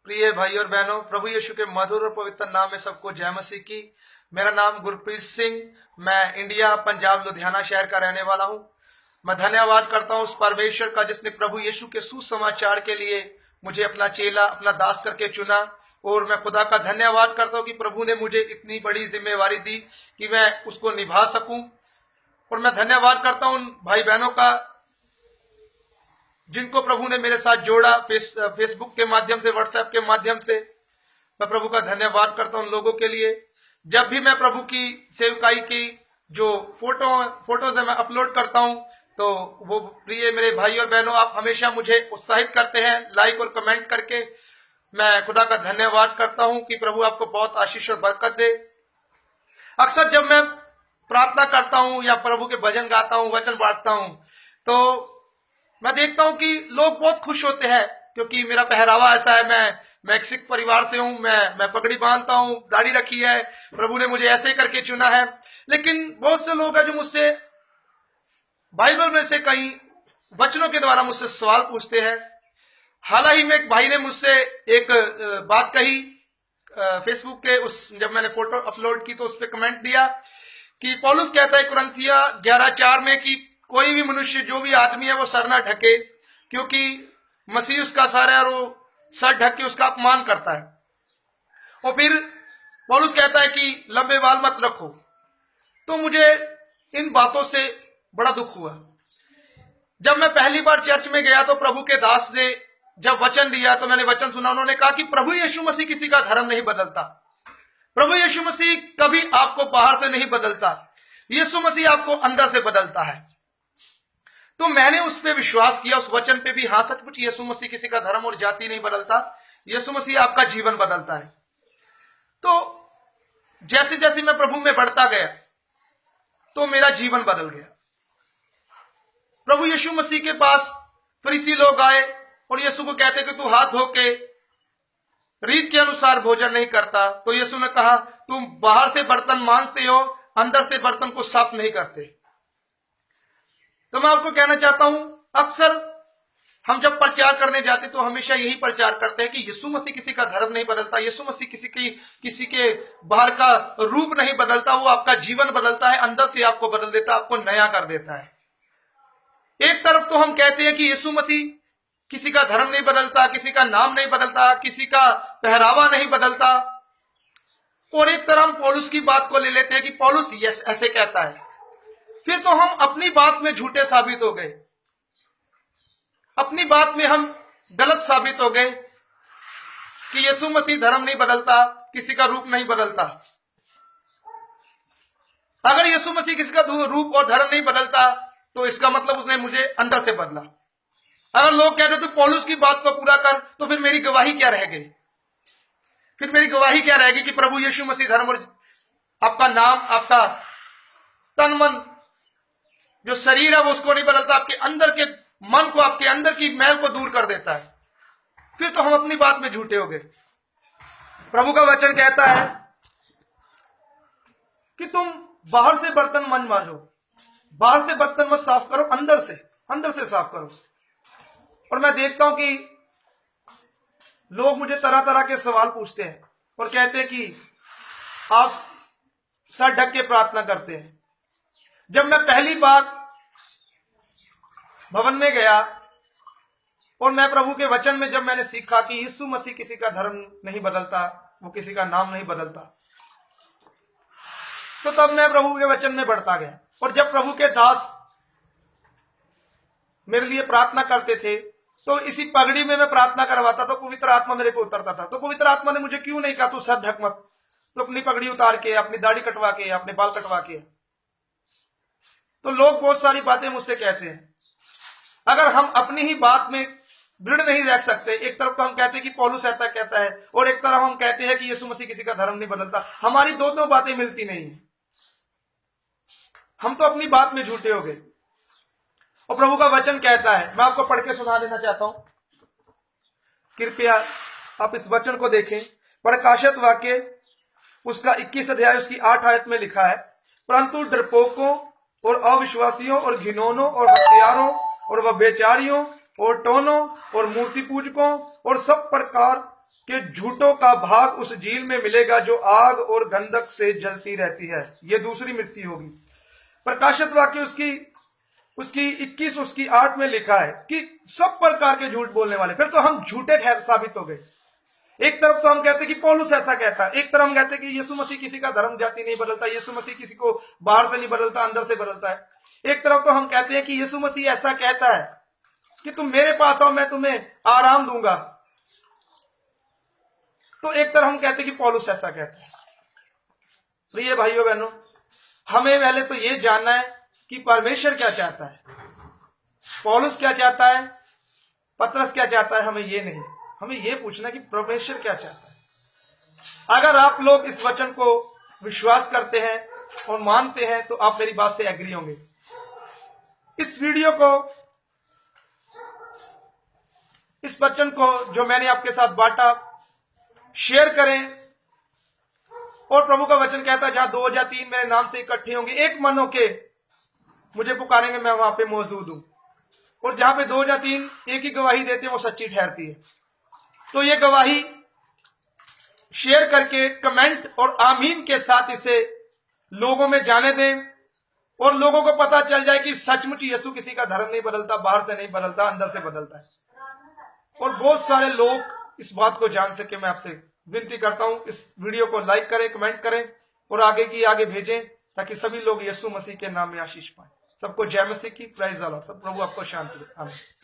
प्रिय भाई और बहनों, प्रभु यीशु के मधुर और पवित्र नाम में सबको जय मसीह की। मेरा नाम गुरप्रीत सिंह, मैं इंडिया पंजाब लुधियाना शहर का रहने वाला हूं। मैं धन्यवाद करता हूं उस परमेश्वर का जिसने प्रभु यीशु के सुसमाचार के लिए मुझे अपना चेला, अपना दास करके चुना। और मैं खुदा का धन्यवाद करता हूं कि प्रभु ने मुझे इतनी बड़ी जिम्मेवारी दी कि मैं उसको निभा सकूं। और मैं धन्यवाद करता हूं उन भाई बहनों का जिनको प्रभु ने मेरे साथ जोड़ा, फेसबुक के माध्यम से, व्हाट्सएप के माध्यम से। मैं प्रभु का धन्यवाद करता हूं उन लोगों के लिए। जब भी मैं प्रभु की सेवकाई की जो फोटोज है मैं अपलोड करता हूं, तो वो प्रिय मेरे भाई और बहनों, आप हमेशा मुझे उत्साहित करते हैं लाइक और कमेंट करके। मैं खुदा का धन्यवाद करता हूं कि प्रभु आपको बहुत आशीष और बरकत दे। अक्सर जब मैं प्रार्थना करता हूं या प्रभु के भजन गाता हूं, वचन बांटता हूं, तो मैं देखता हूं कि लोग बहुत खुश होते हैं, क्योंकि मेरा पहरावा ऐसा है। मैं एक सिख परिवार से हूं, मैं पगड़ी बांधता हूं, दाढ़ी रखी है, प्रभु ने मुझे ऐसे करके चुना है। लेकिन बहुत से लोग हैं जो मुझसे बाइबल में से कई वचनों के द्वारा मुझसे सवाल पूछते हैं। हाल ही में एक भाई ने मुझसे एक बात कही फेसबुक के जब मैंने फोटो अपलोड की तो उस पर कमेंट दिया कि पौलुस कहता है कुरिन्थिया 11:4 में कि कोई भी मनुष्य, जो भी आदमी है, वो सर ना ढके, क्योंकि मसीह उसका सर है और वो सर ढक के उसका अपमान करता है। और फिर पौलुस कहता है कि लंबे बाल मत रखो। तो मुझे इन बातों से बड़ा दुख हुआ। जब मैं पहली बार चर्च में गया तो प्रभु के दास ने जब वचन दिया तो मैंने वचन सुना। उन्होंने कहा कि प्रभु यीशु मसीह किसी का धर्म नहीं बदलता। प्रभु यीशु मसीह कभी आपको बाहर से नहीं बदलता, यीशु मसीह आपको अंदर से बदलता है। तो मैंने उस पर विश्वास किया, उस वचन पे भी। हाँ, सचमुच यीशु मसीह किसी का धर्म और जाति नहीं बदलता, यीशु मसीह आपका जीवन बदलता है। तो जैसे जैसे मैं प्रभु में बढ़ता गया तो मेरा जीवन बदल गया। प्रभु यीशु मसीह के पास फरीसी लोग आए और यीशु को कहते कि तू हाथ धो के रीत के अनुसार भोजन नहीं करता। तो यीशु ने कहा, तुम बाहर से बर्तन मांजते हो, अंदर से बर्तन को साफ नहीं करते। तो मैं आपको कहना चाहता हूं, अक्सर हम जब प्रचार करने जाते तो हमेशा यही प्रचार करते हैं कि यीशु मसीह किसी का धर्म नहीं बदलता, यीशु मसीह किसी के बाहर का रूप नहीं बदलता, वो आपका जीवन बदलता है, अंदर से आपको बदल देता है, आपको नया कर देता है। एक तरफ तो हम कहते हैं कि यीशु मसीह किसी का धर्म नहीं बदलता, किसी का नाम नहीं बदलता, किसी का पहरावा नहीं बदलता, और एक तरफ हम पौलुस की बात को ले लेते हैं कि पौलुस ऐसे कहता है। फिर तो हम अपनी बात में झूठे साबित हो गए, अपनी बात में हम गलत साबित हो गए कि यीशु मसीह धर्म नहीं बदलता, किसी का रूप नहीं बदलता। अगर यीशु मसीह किसी का रूप और धर्म नहीं बदलता तो इसका मतलब उसने मुझे अंदर से बदला। अगर लोग कहते तू पौलुस की बात को पूरा कर, तो फिर मेरी गवाही क्या रह गई? फिर मेरी गवाही क्या रहेगी कि प्रभु यीशु मसीह धर्म और आपका नाम, आपका तन मन, जो शरीर है वो उसको नहीं बदलता, आपके अंदर के मन को, आपके अंदर की मैल को दूर कर देता है। फिर तो हम अपनी बात में झूठे हो गए। प्रभु का वचन कहता है कि तुम बाहर से बर्तन मत मांजो, बाहर से बर्तन मत साफ करो, अंदर से साफ करो। और मैं देखता हूं कि लोग मुझे तरह तरह के सवाल पूछते हैं और कहते हैं कि आप सर ढक के प्रार्थना करते हैं। जब मैं पहली बार भवन में गया और मैं प्रभु के वचन में जब मैंने सीखा कि यीशु मसीह किसी का धर्म नहीं बदलता, वो किसी का नाम नहीं बदलता, तो तब मैं प्रभु के वचन में बढ़ता गया। और जब प्रभु के दास मेरे लिए प्रार्थना करते थे तो इसी पगड़ी में मैं प्रार्थना करवाता तो पवित्र आत्मा मेरे पे उतरता था। तो पवित्र आत्मा ने मुझे क्यों नहीं कहा तू सर ढक मत, तो अपनी पगड़ी उतार के, अपनी दाढ़ी कटवा के, अपने बाल कटवा के। तो लोग बहुत सारी बातें मुझसे कहते हैं। अगर हम अपनी ही बात में दृढ़ नहीं रह सकते, एक तरफ तो हम कहते हैं कि पौलुस ऐसा कहता है और एक तरफ हम कहते हैं कि यीशु मसीह किसी का धर्म नहीं बदलता, हमारी दोनों बातें मिलती नहीं है। हम तो अपनी बात में झूठे हो गए। और प्रभु का वचन कहता है, मैं आपको पढ़ के सुना देना चाहता हूं, कृपया आप इस वचन को देखें। प्रकाशित वाक्य उसका 21 अध्याय उसकी 8 आयत में लिखा है, परंतु डरपोकों और अविश्वासियों और घिनौनों और हत्यारों और व्यभिचारियों और टोनों और मूर्ति पूजकों और सब प्रकार के झूठों का भाग उस झील में मिलेगा जो आग और गंधक से जलती रहती है। यह दूसरी मृत्यु होगी। प्रकाशित वाक्य उसकी 21 उसकी 8 में लिखा है कि सब प्रकार के झूठ बोलने वाले। फिर तो हम झूठे साबित हो गए। एक तरफ तो हम कहते कि पौलुस ऐसा कहता है, एक तरफ हम कहते कि यीशु मसीह किसी का धर्म जाति नहीं बदलता, यीशु मसीह किसी को बाहर से नहीं बदलता, अंदर से बदलता है। एक तरफ तो हम कहते हैं कि यीशु मसीह ऐसा कहता है कि तुम मेरे पास आओ, मैं तुम्हें आराम दूंगा। तो एक तरफ हम कहते कि पौलुस ऐसा कहता है। प्रिय भाइयों बहनों, हमें पहले तो ये जानना है कि परमेश्वर क्या चाहता है, पौलुस क्या चाहता है, पतरस क्या चाहता है। हमें ये नहीं, हमें ये पूछना कि परमेश्वर क्या चाहता है। अगर आप लोग इस वचन को विश्वास करते हैं और मानते हैं तो आप मेरी बात से एग्री होंगे। इस वीडियो को, इस वचन को जो मैंने आपके साथ बांटा, शेयर करें। और प्रभु का वचन कहता है जहां 2 या 3 मेरे नाम से इकट्ठे होंगे, एक मन होके मुझे पुकारेंगे, मैं वहां पे मौजूद हूं। और जहां पे 2 या 3 एक ही गवाही देते हैं वो सच्ची ठहरती है। तो ये गवाही शेयर करके कमेंट और आमीन के साथ इसे लोगों में जाने दें और लोगों को पता चल जाए कि सचमुच यीशु किसी का धर्म नहीं बदलता, बाहर से नहीं बदलता, अंदर से बदलता है। और बहुत सारे लोग इस बात को जान सके। मैं आपसे विनती करता हूं, इस वीडियो को लाइक करें, कमेंट करें और आगे भेजें ताकि सभी लोग यीशु मसीह के नाम में आशीष पाएं। सबको जय मसीह की, प्राइज द लॉर्ड। सब प्रभु आपको शांति दे। आमीन।